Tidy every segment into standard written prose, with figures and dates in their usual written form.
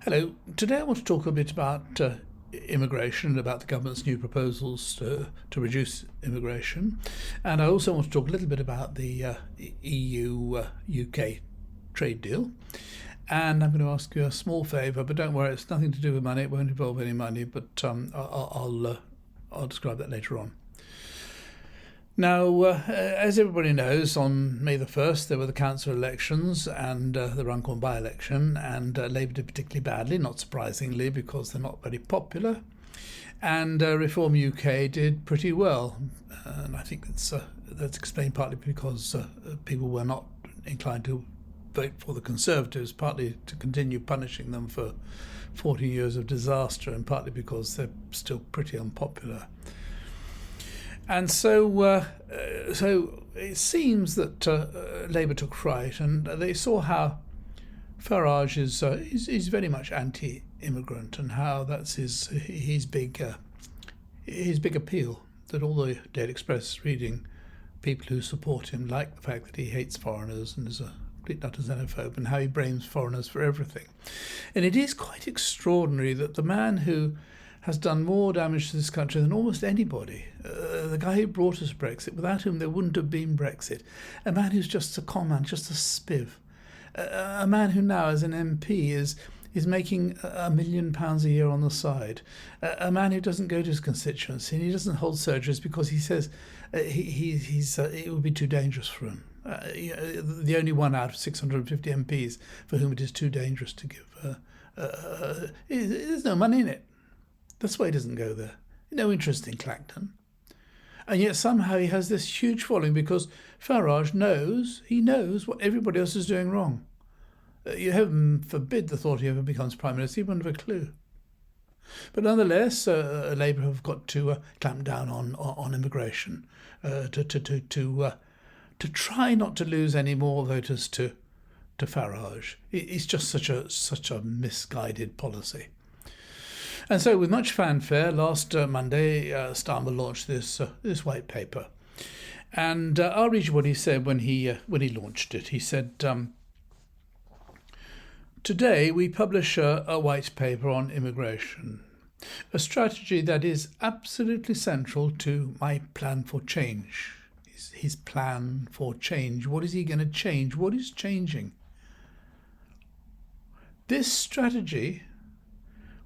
Hello. Today I want to talk a bit about immigration and about the government's new proposals to reduce immigration. And I also want to talk a little bit about the EU-UK trade deal. And I'm going to ask you a small favour, but don't worry, it's nothing to do with money. It won't involve any money, but I'll describe that later on. Now, as everybody knows, on May the 1st there were the council elections and the Runcorn by-election, and Labour did particularly badly, not surprisingly, because they're not very popular. And Reform UK did pretty well, and I think that's explained partly because people were not inclined to vote for the Conservatives, partly to continue punishing them for 40 years of disaster, and partly because they're still pretty unpopular. And so it seems that Labour took fright, and they saw how Farage is very much anti-immigrant, and how that's his big appeal. That all the Daily Express reading people who support him like the fact that he hates foreigners and is a complete utter xenophobe, and how he blames foreigners for everything. And it is quite extraordinary that the man who has done more damage to this country than almost anybody, the guy who brought us Brexit, without whom there wouldn't have been Brexit, a man who's just a con man, just a spiv, a man who now as an MP is making £1 million a year on the side, a man who doesn't go to his constituency, and he doesn't hold surgeries because he says it would be too dangerous for him. The only one out of 650 MPs for whom it is too dangerous to give. There's no money in it. That's why he doesn't go there. No interest in Clacton. And yet somehow he has this huge following because Farage knows what everybody else is doing wrong. Heaven forbid the thought he ever becomes Prime Minister. He wouldn't have a clue. But nonetheless, Labour have got to clamp down on immigration to try not to lose any more voters to Farage. It's just such a misguided policy. And so, with much fanfare, last Monday, Starmer launched this white paper, and I'll read you what he said when he launched it. He said, "Today we publish a white paper on immigration, a strategy that is absolutely central to my plan for change." His plan for change. What is he going to change? What is changing? This strategy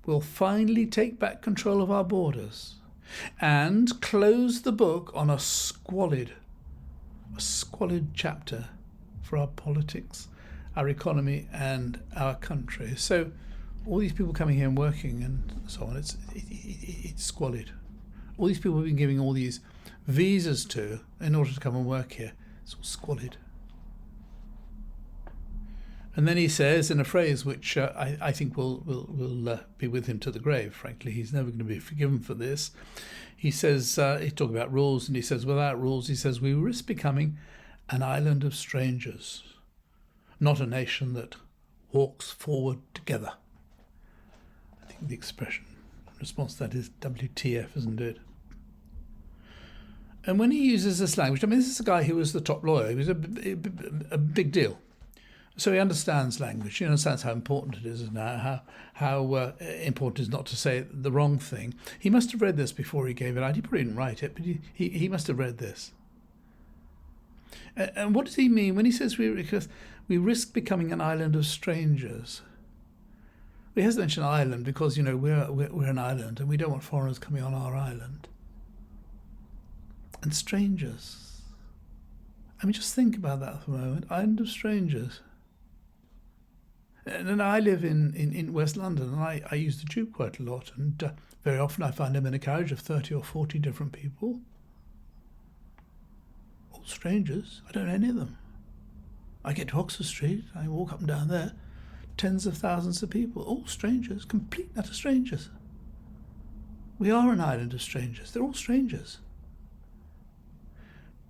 will finally take back control of our borders and close the book on a squalid chapter for our politics, our economy and our country. So all these people coming here and working and so on, it's squalid. All these people we've been giving all these visas to in order to come and work here, it's all squalid. And then he says, in a phrase which I think will be with him to the grave, frankly, he's never going to be forgiven for this. He says, he's talking about rules, and he says, without rules, he says, we risk becoming an island of strangers, not a nation that walks forward together. I think the expression in response to that is WTF, isn't it? And when he uses this language, I mean, this is a guy who was the top lawyer. He was a big deal. So he understands language. He understands how important it is now, how important it is not to say the wrong thing. He must have read this before he gave it out. He probably didn't write it, but he must have read this. And what does he mean when he says we risk becoming an island of strangers? He hasn't mentioned island because, you know, we're an island and we don't want foreigners coming on our island. And strangers. I mean, just think about that for a moment. Island of strangers. And I live in West London, and I use the tube quite a lot, and very often I find I'm in a carriage of 30 or 40 different people. All strangers. I don't know any of them. I get to Oxford Street, I walk up and down there, tens of thousands of people, all strangers, complete utter strangers. We are an island of strangers. They're all strangers.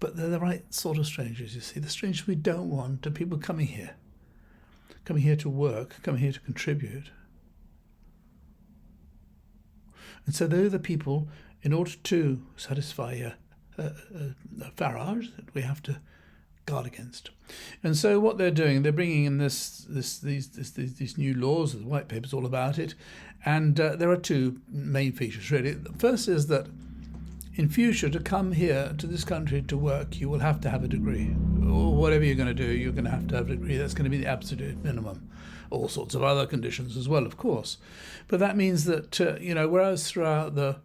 But they're the right sort of strangers, you see. The strangers we don't want are people coming here to work, coming here to contribute. And so they're the people, in order to satisfy Farage, that we have to guard against. And so what they're doing, they're bringing in these new laws, the white paper's all about it, and there are two main features really. The first is that in future, to come here to this country to work, you will have to have a degree. Or whatever you're going to do, you're going to have a degree. That's going to be the absolute minimum. All sorts of other conditions as well, of course. But that means that, whereas throughout the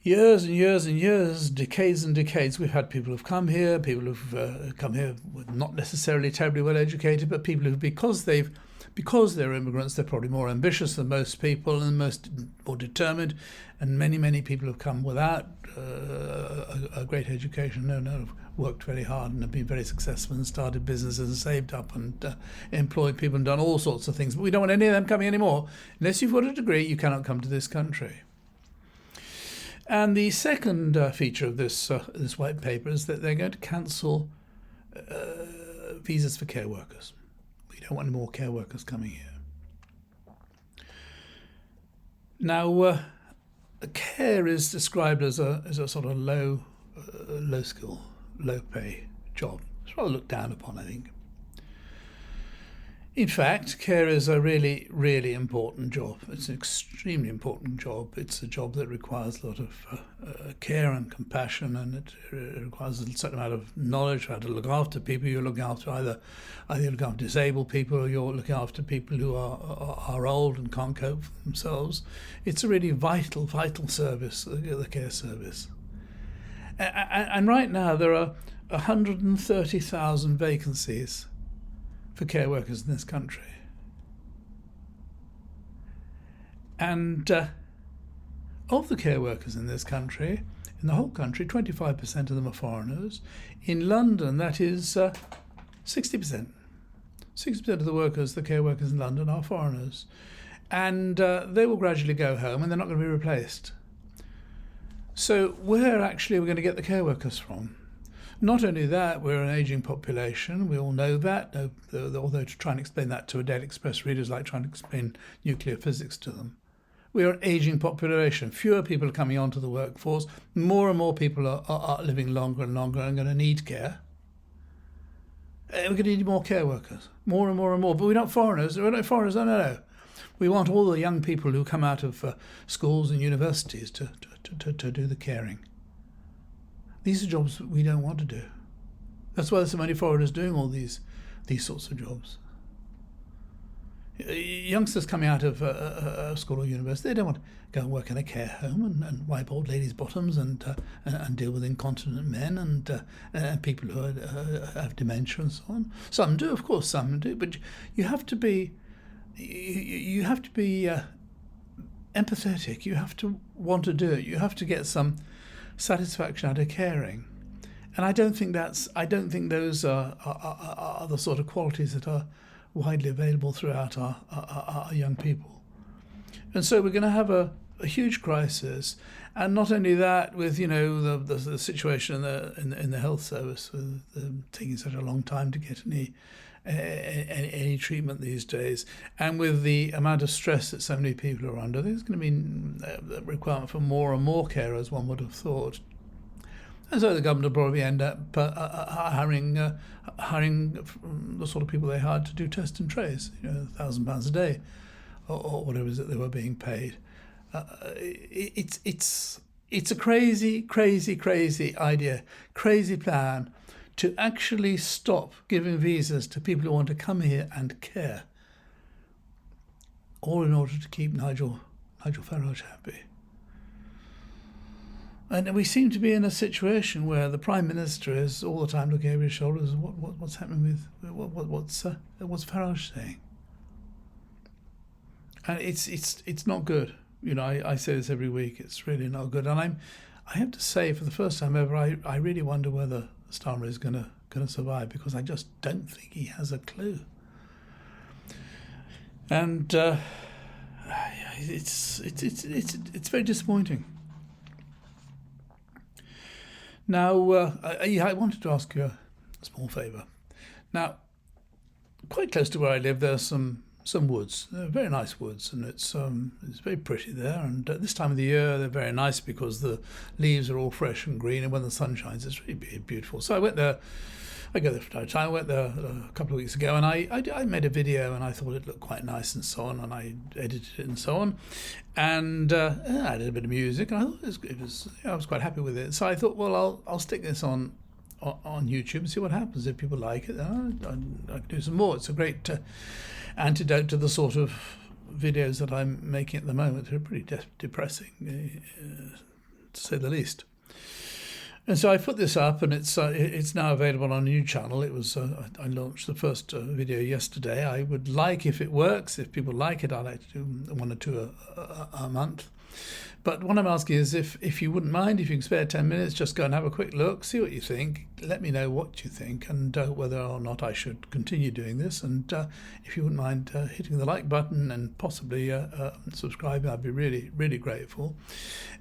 years and years and years, decades and decades, we've had people who've come here, people who've come here not necessarily terribly well educated, but people who, because they're immigrants, they're probably more ambitious than most people and more determined. And many people have come without a great education, have worked very hard and have been very successful and started businesses and saved up and employed people and done all sorts of things. But we don't want any of them coming anymore. Unless you've got a degree, you cannot come to this country. And the second feature of this white paper is that they're going to cancel visas for care workers. We don't want any more care workers coming here. Now, care is described as a sort of low skill, low pay job. It's rather looked down upon, I think. In fact, care is a really, really important job. It's an extremely important job. It's a job that requires a lot of care and compassion, and it requires a certain amount of knowledge how to look after people. You're looking after either you look after disabled people, or you're looking after people who are old and can't cope for themselves. It's a really vital service, the care service. And right now there are 130,000 vacancies for care workers in this country. And of the care workers in this country, in the whole country, 25% of them are foreigners. In London, that is 60%. 60% of the care workers in London are foreigners. And they will gradually go home and they're not going to be replaced. So where actually are we going to get the care workers from? Not only that, we're an ageing population. We all know that, although to try and explain that to a Daily Express reader is like trying to explain nuclear physics to them. We are an ageing population. Fewer people are coming onto the workforce. More and more people are living longer and longer and going to need care. We're going to need more care workers, more and more and more. But we're not foreigners. We're not foreigners, no. We want all the young people who come out of schools and universities to do the caring. These are jobs that we don't want to do. That's why there's so many foreigners doing all these sorts of jobs. Youngsters coming out of school or university, they don't want to go and work in a care home and wipe old ladies' bottoms and deal with incontinent men and people who have dementia and so on. Some do, of course, some do, but you have to be empathetic. You have to want to do it. You have to get some satisfaction out of caring, and I don't think those are the sort of qualities that are widely available throughout our young people. And so we're going to have a huge crisis, and not only that, with the situation in the health service, with taking such a long time to get any treatment these days, and with the amount of stress that so many people are under, there's going to be a requirement for more and more carers, one would have thought. And so the government will probably end up hiring the sort of people they hired to do test and trace, £1,000 a day, or whatever it is that they were being paid. It's a crazy idea, crazy plan to actually stop giving visas to people who want to come here and care, all in order to keep Nigel Farage happy. And we seem to be in a situation where the Prime Minister is all the time looking over his shoulders. What's happening with what's Farage saying? And it's not good. I say this every week. It's really not good. And I have to say, for the first time ever, I really wonder whether Starmer is going to survive, because I just don't think he has a clue. And it's very disappointing. Now, I wanted to ask you a small favour. Now, quite close to where I live, there's some woods. They're very nice woods, and it's very pretty there. And at this time of the year, they're very nice because the leaves are all fresh and green, and when the sun shines, it's really beautiful. So I went there I go there from time to time. I went there a couple of weeks ago, and I made a video, and I thought it looked quite nice and so on, and I edited it and so on, and I did a bit of music, and I thought I was quite happy with it. So I thought, well, I'll stick this on YouTube and see what happens. If people like it, I can do some more. It's a great antidote to the sort of videos that I'm making at the moment. They're pretty depressing, to say the least. And so I put this up, and it's now available on a new channel. It was I launched the first video yesterday. I would like, if it works, if people like it, I'd like to do 1 or 2 a month. But what I'm asking is, if you wouldn't mind, if you can spare 10 minutes, just go and have a quick look, see what you think. Let me know what you think, and whether or not I should continue doing this. And if you wouldn't mind hitting the like button and possibly subscribing, I'd be really, really grateful.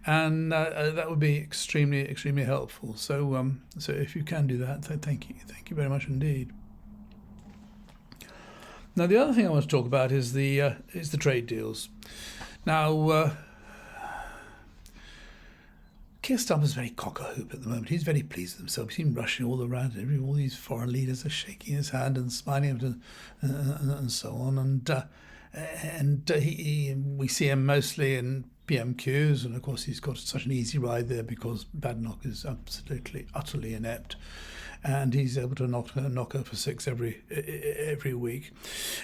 And that would be extremely, extremely helpful. So if you can do that, thank you very much indeed. Now, the other thing I want to talk about is the trade deals. Now, Keir Starmer's very cock-a-hoop at the moment. He's very pleased with himself. He's been rushing all around. All these foreign leaders are shaking his hand and smiling and so on. And we see him mostly in PMQs, and of course he's got such an easy ride there because Badenoch is absolutely, utterly inept. And he's able to knock her for 6 every week.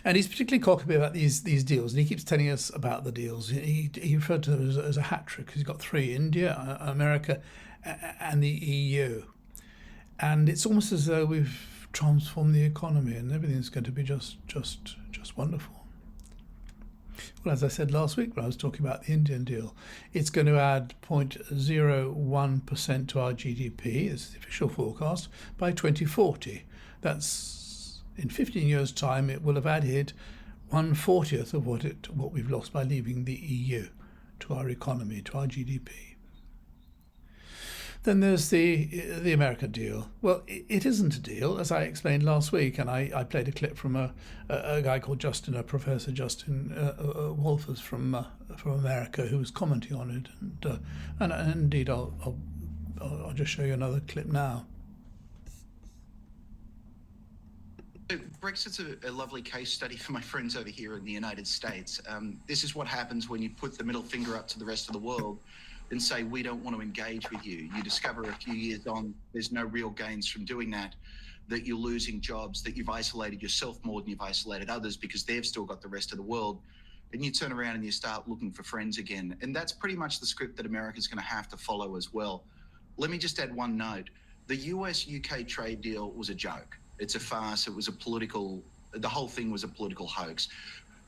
And he's particularly cocky about these deals, and he keeps telling us about the deals. He referred to them as a hat trick. He's got 3: India, America, and the EU. And it's almost as though we've transformed the economy, and everything's going to be just wonderful. Well, as I said last week when I was talking about the Indian deal, it's going to add 0.01% to our GDP, this is the official forecast, by 2040. That's, in 15 years' time, it will have added 1/40 of what we've lost by leaving the EU to our economy, to our GDP. Then there's the American deal. Well, it isn't a deal, as I explained last week, and I played a clip from a guy called Professor Justin Wolfers from America, who was commenting on it, and indeed I'll just show you another clip now. Brexit's a lovely case study for my friends over here in the United States. This is what happens when you put the middle finger up to the rest of the world and say, we don't want to engage with you. You discover a few years on, there's no real gains from doing that you're losing jobs, that you've isolated yourself more than you've isolated others because they've still got the rest of the world. And you turn around and you start looking for friends again. And that's pretty much the script that America's going to have to follow as well. Let me just add one note. The US-UK trade deal was a joke. It's a farce. It was the whole thing was a political hoax.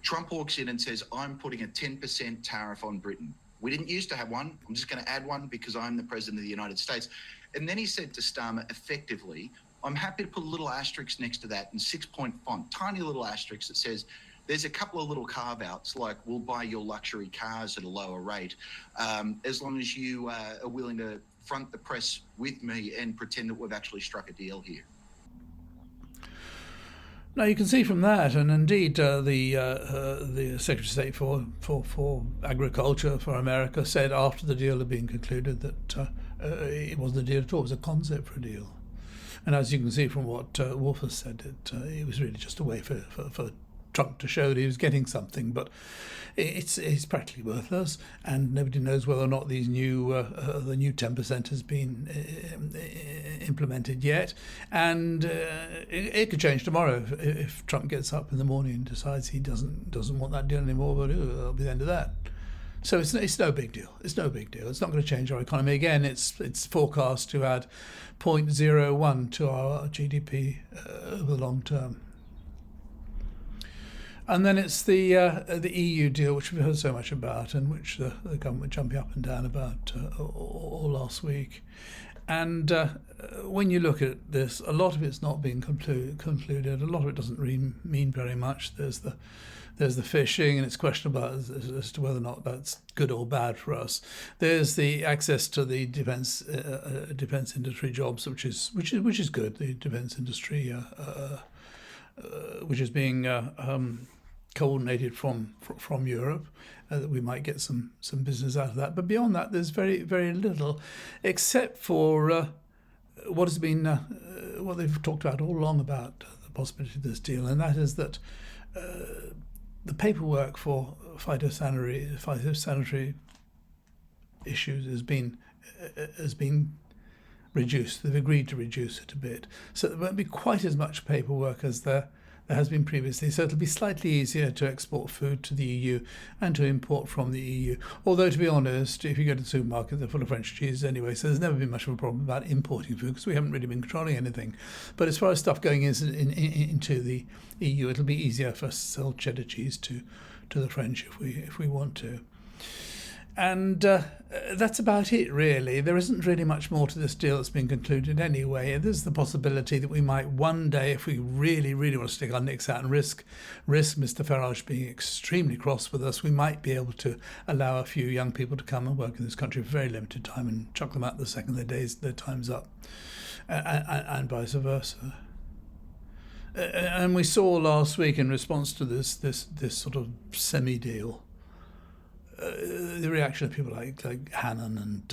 Trump walks in and says, I'm putting a 10% tariff on Britain. We didn't used to have one. I'm just going to add one because I'm the president of the United States. And then he said to Starmer, effectively, I'm happy to put a little asterisk next to that in 6-point font, tiny little asterisk that says, there's a couple of little carve-outs, like we'll buy your luxury cars at a lower rate, as long as you are willing to front the press with me and pretend that we've actually struck a deal here. Now you can see from that, and indeed the Secretary of State for Agriculture for America said after the deal had been concluded that it wasn't a deal at all; it was a concept for a deal. And as you can see from what Wolfers said, it was really just a way for Trump to show that he was getting something, but it's practically worthless, and nobody knows whether or not these the new 10% has been implemented yet, and it could change tomorrow if Trump gets up in the morning and decides he doesn't want that deal anymore. But that'll be the end of that. So it's no big deal. It's no big deal. It's not going to change our economy again. It's forecast to add 0.01 to our GDP over the long term. And then it's the EU deal, which we've heard so much about, and which the government were jumping up and down about all last week. And when you look at this, a lot of it's not being concluded. A lot of it doesn't really mean very much. There's the fishing, and it's questionable as to whether or not that's good or bad for us. There's the access to the defence industry jobs, which is good. The defence industry, which is being coordinated from Europe, that we might get some business out of that. But beyond that, there's very, very little, except for what has been what they've talked about all along about the possibility of this deal, and that is that the paperwork for phytosanitary issues has been reduced. They've agreed to reduce it a bit, so there won't be quite as much paperwork as there has been previously. So it'll be slightly easier to export food to the EU and to import from the EU. Although, to be honest, if you go to the supermarket, they're full of French cheese anyway, so there's never been much of a problem about importing food because we haven't really been controlling anything. But as far as stuff going into the EU, it'll be easier for us to sell cheddar cheese to the French if we want to. And that's about it, really. There isn't really much more to this deal that's been concluded anyway. There's the possibility that we might one day, if we really, really want to stick our necks out and risk Mr. Farage being extremely cross with us, we might be able to allow a few young people to come and work in this country for very limited time and chuck them out the second their time's up, and vice versa. And we saw last week, in response to this sort of semi-deal, the reaction of people like Hannon and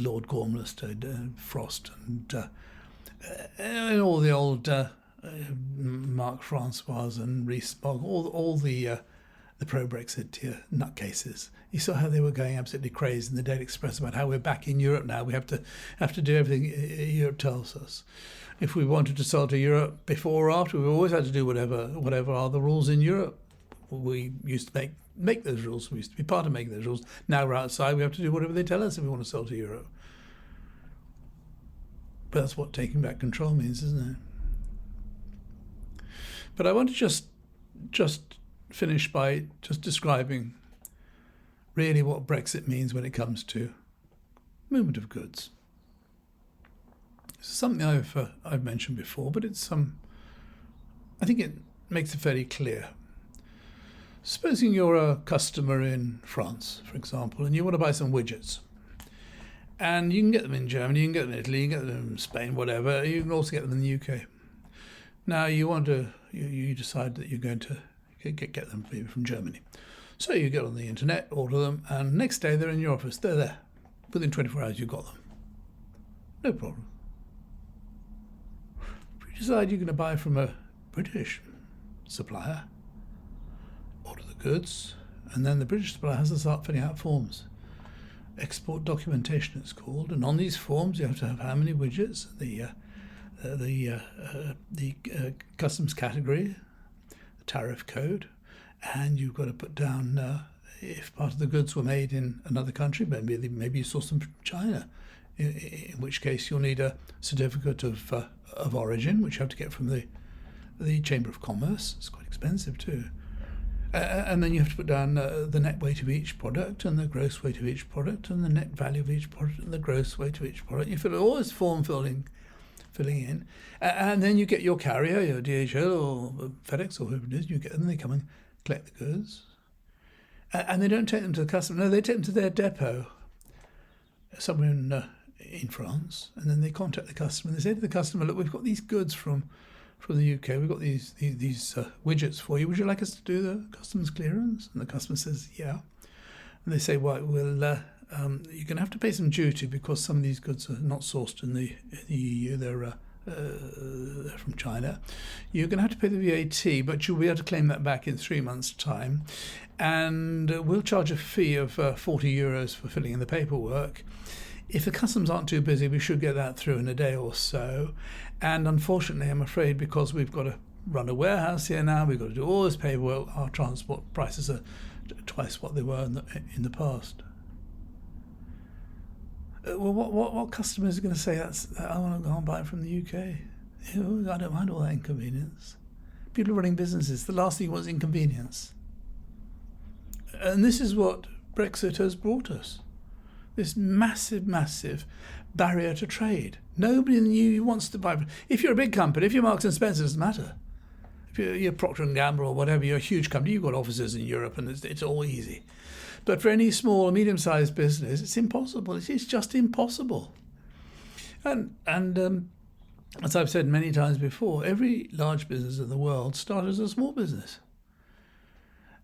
Lord Gormless, Frost, and all the old Mark Francois and Rees-Mogg, all the pro-Brexit nutcases. You saw how they were going absolutely crazy in the Daily Express about how we're back in Europe now. We have to do everything Europe tells us. If we wanted to sell to Europe before or after, we've always had to do whatever are the rules in Europe. We used to make those rules. We used to be part of making those rules. Now we're outside. We have to do whatever they tell us if we want to sell to Europe. But that's what taking back control means, isn't it? But I want to just finish by just describing really what Brexit means when it comes to movement of goods. It's something I've mentioned before, but it's I think it makes it fairly clear. Supposing you're a customer in France, for example, and you want to buy some widgets, and you can get them in Germany, you can get them in Italy, you can get them in Spain, whatever. You can also get them in the UK. Now you decide that you're going to get them maybe from Germany. So you get on the internet, order them, and next day they're in your office. They're there. Within 24 hours you've got them. No problem. If you decide you're going to buy from a British supplier, order the goods, and then the British supplier has to start filling out forms. Export documentation it's called, and on these forms you have to have how many widgets, the customs category, the tariff code, and you've got to put down if part of the goods were made in another country, maybe you sourced them from China, in which case you'll need a certificate of origin, which you have to get from the Chamber of Commerce. It's quite expensive too. And then you have to put down the net weight of each product and the gross weight of each product and the net value of each product and the gross weight of each product. You fill all this form filling in, and then you get your carrier, your DHL or FedEx or whoever it is. You get them, they come and collect the goods, and they don't take them to the customer. No, they take them to their depot somewhere in France, and then they contact the customer. And they say to the customer, "Look, we've got these goods from the UK. We've got these widgets for you. Would you like us to do the customs clearance?" And the customer says, "Yeah." And they say, "Well, you're going to have to pay some duty because some of these goods are not sourced in the EU. They're from China. You're going to have to pay the VAT, but you'll be able to claim that back in 3 months' time. And we'll charge a fee of €40 for filling in the paperwork. If the customs aren't too busy, we should get that through in a day or so. And unfortunately, I'm afraid, because we've got to run a warehouse here now, we've got to do all this paperwork, our transport prices are twice what they were in the past." Well, what customer is going to say I want to go and buy it from the UK? I don't mind all that inconvenience. People are running businesses. The last thing was inconvenience. And this is what Brexit has brought us. This massive, massive barrier to trade. Nobody in the EU wants to buy. If you're a big company, if you're Marks and Spencer, it doesn't matter. If you're Procter & Gamble or whatever, you're a huge company, you've got offices in Europe and it's all easy. But for any small or medium-sized business, it's impossible. It's just impossible. And as I've said many times before, every large business in the world started as a small business.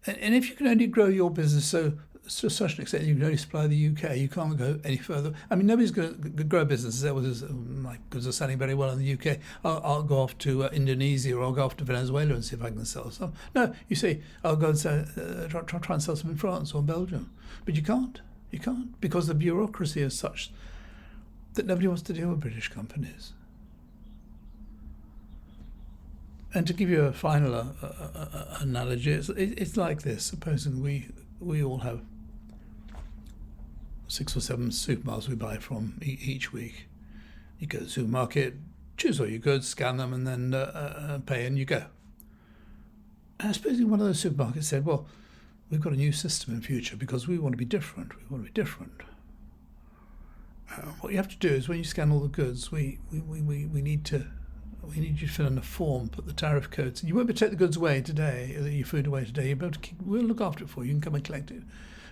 And if you can only grow your business so to such an extent you can only supply the UK, you can't go any further. I mean, nobody's going to grow a business that was my goods are selling very well in the UK. I'll go off to Indonesia, or I'll go off to Venezuela and see if I can sell some. No, you see, I'll go and try and sell some in France or Belgium, but you can't. You can't, because the bureaucracy is such that nobody wants to deal with British companies. And to give you a final analogy, it's like this. Supposing we all have 6 or 7 supermarkets we buy from each week. You go to the supermarket, choose all your goods, scan them, and then pay, and you go. And supposing one of those supermarkets said, well, we've got a new system in future because we want to be different. We want to be different. What you have to do is when you scan all the goods, we need you to fill in a form, put the tariff codes. You won't be able to take the goods away today, your food away today. You'll be able to we'll look after it for you. You can come and collect it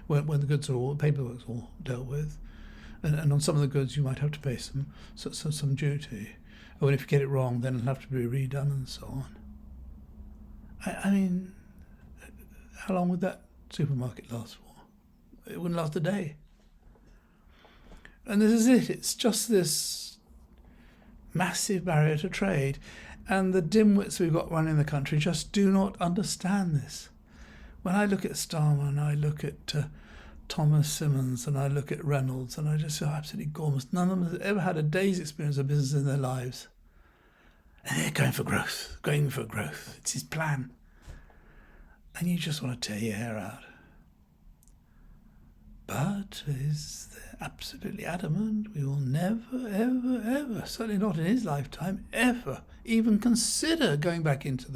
when the goods are all, paperwork's all dealt with. And on some of the goods you might have to pay some duty. Or if you get it wrong, then it'll have to be redone and so on. I mean, how long would that supermarket last for? It wouldn't last a day. And this is it. It's just this massive barrier to trade, and the dimwits we've got running the country just do not understand this. When I look at Starmer and I look at Thomas Simmons and I look at Reynolds, and I just feel absolutely gormless. None of them has ever had a day's experience of business in their lives, and they're going for growth. It's his plan, and you just want to tear your hair out. But is absolutely adamant we will never, ever, ever, certainly not in his lifetime, ever even consider going back into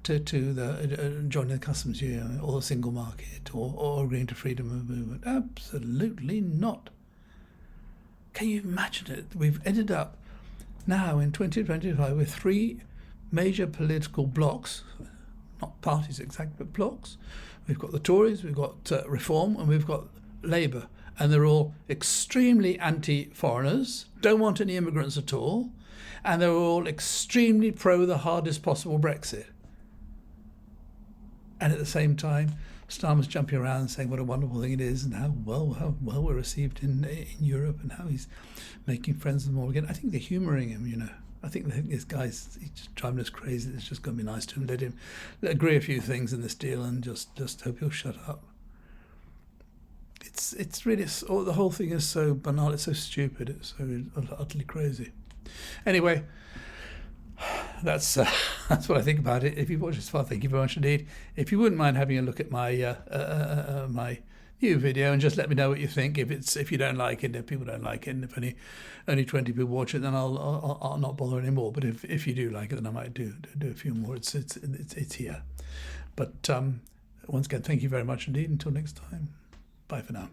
joining the customs union or the single market or agreeing to freedom of movement. Absolutely not. Can you imagine it? We've ended up now in 2025 with 3 major political blocs, not parties exactly, but blocs. We've got the Tories, we've got Reform, and we've got Labour, and they're all extremely anti-foreigners, don't want any immigrants at all, and they're all extremely pro the hardest possible Brexit. And at the same time, Starmer's jumping around and saying what a wonderful thing it is, and how well we're received in Europe, and how he's making friends with them all again. I think they're humouring him, you know. I think this guy's he's just driving us crazy. It's just going to be nice to him. Let him agree a few things in this deal, and just hope he'll shut up. It's really, the whole thing is so banal, it's so stupid, it's so utterly crazy. Anyway, that's what I think about it. If you've watched this far, thank you very much indeed. If you wouldn't mind having a look at my my new video and just let me know what you think. If you don't like it, if people don't like it, and if only 20 people watch it, then I'll not bother anymore. But if you do like it, then I might do a few more. It's here. But once again, thank you very much indeed. Until next time. Bye for now.